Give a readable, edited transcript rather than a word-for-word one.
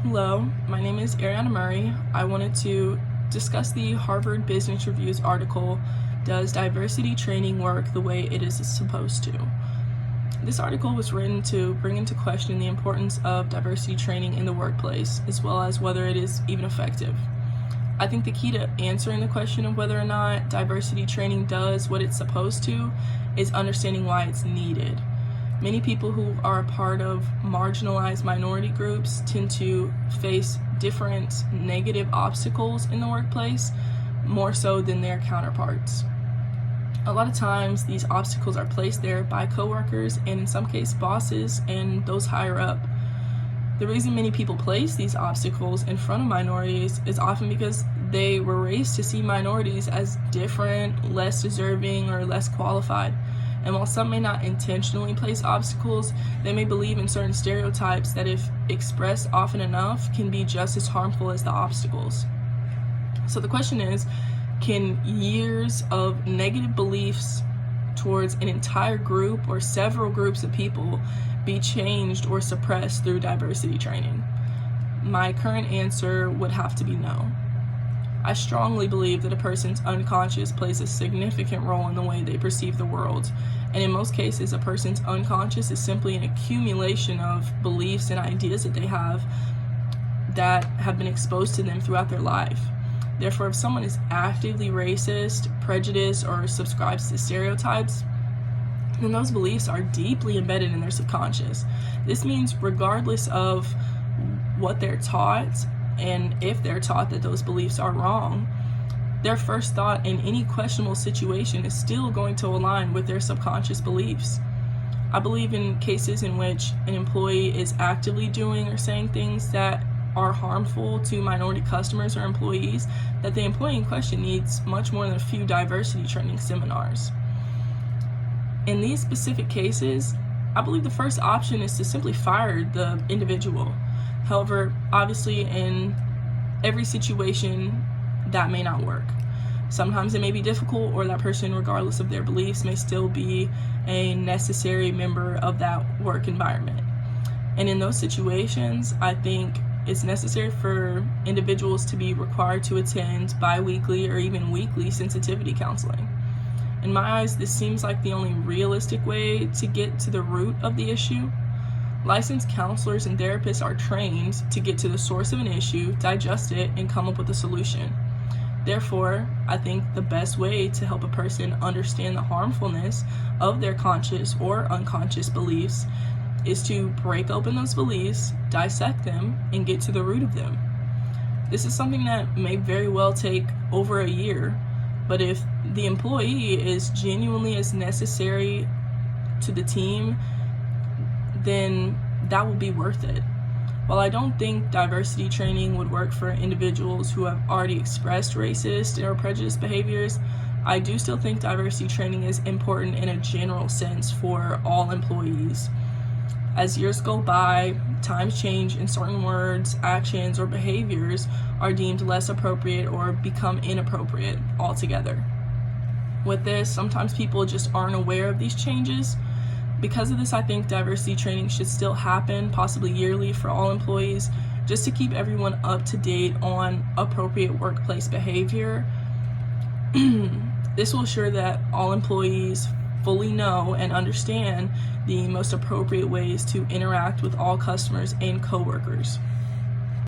Hello, my name is Ariana Murray. I wanted to discuss the Harvard Business Review's article, "Does Diversity Training Work the Way It Is Supposed to?" This article was written to bring into question the importance of diversity training in the workplace, as well as whether it is even effective. I think the key to answering the question of whether or not diversity training does what it's supposed to is understanding why it's needed. Many people who are a part of marginalized minority groups tend to face different negative obstacles in the workplace, more so than their counterparts. A lot of times these obstacles are placed there by coworkers and in some cases bosses and those higher up. The reason many people place these obstacles in front of minorities is often because they were raised to see minorities as different, less deserving, or less qualified. And while some may not intentionally place obstacles, they may believe in certain stereotypes that, if expressed often enough, can be just as harmful as the obstacles. So the question is, can years of negative beliefs towards an entire group or several groups of people be changed or suppressed through diversity training? My current answer would have to be no. I strongly believe that a person's unconscious plays a significant role in the way they perceive the world, and in most cases, a person's unconscious is simply an accumulation of beliefs and ideas that they have been exposed to them throughout their life. Therefore, if someone is actively racist, prejudiced, or subscribes to stereotypes, then those beliefs are deeply embedded in their subconscious. This means regardless of what they're taught, and if they're taught that those beliefs are wrong, their first thought in any questionable situation is still going to align with their subconscious beliefs. I believe in cases in which an employee is actively doing or saying things that are harmful to minority customers or employees, that the employee in question needs much more than a few diversity training seminars. In these specific cases, I believe the first option is to simply fire the individual. However, obviously in every situation, that may not work. Sometimes it may be difficult, or that person, regardless of their beliefs, may still be a necessary member of that work environment. And in those situations, I think it's necessary for individuals to be required to attend bi-weekly or even weekly sensitivity counseling. In my eyes, this seems like the only realistic way to get to the root of the issue. Licensed counselors and therapists are trained to get to the source of an issue, digest it, and come up with a solution. Therefore, I think the best way to help a person understand the harmfulness of their conscious or unconscious beliefs is to break open those beliefs, dissect them, and get to the root of them. This is something that may very well take over a year, but if the employee is genuinely as necessary to the team, then that will be worth it. While I don't think diversity training would work for individuals who have already expressed racist or prejudiced behaviors, I do still think diversity training is important in a general sense for all employees. As years go by, times change, and certain words, actions, or behaviors are deemed less appropriate or become inappropriate altogether. With this, sometimes people just aren't aware of these changes. Because of this, I think diversity training should still happen, possibly yearly, for all employees, just to keep everyone up to date on appropriate workplace behavior. This will ensure that all employees fully know and understand the most appropriate ways to interact with all customers and coworkers.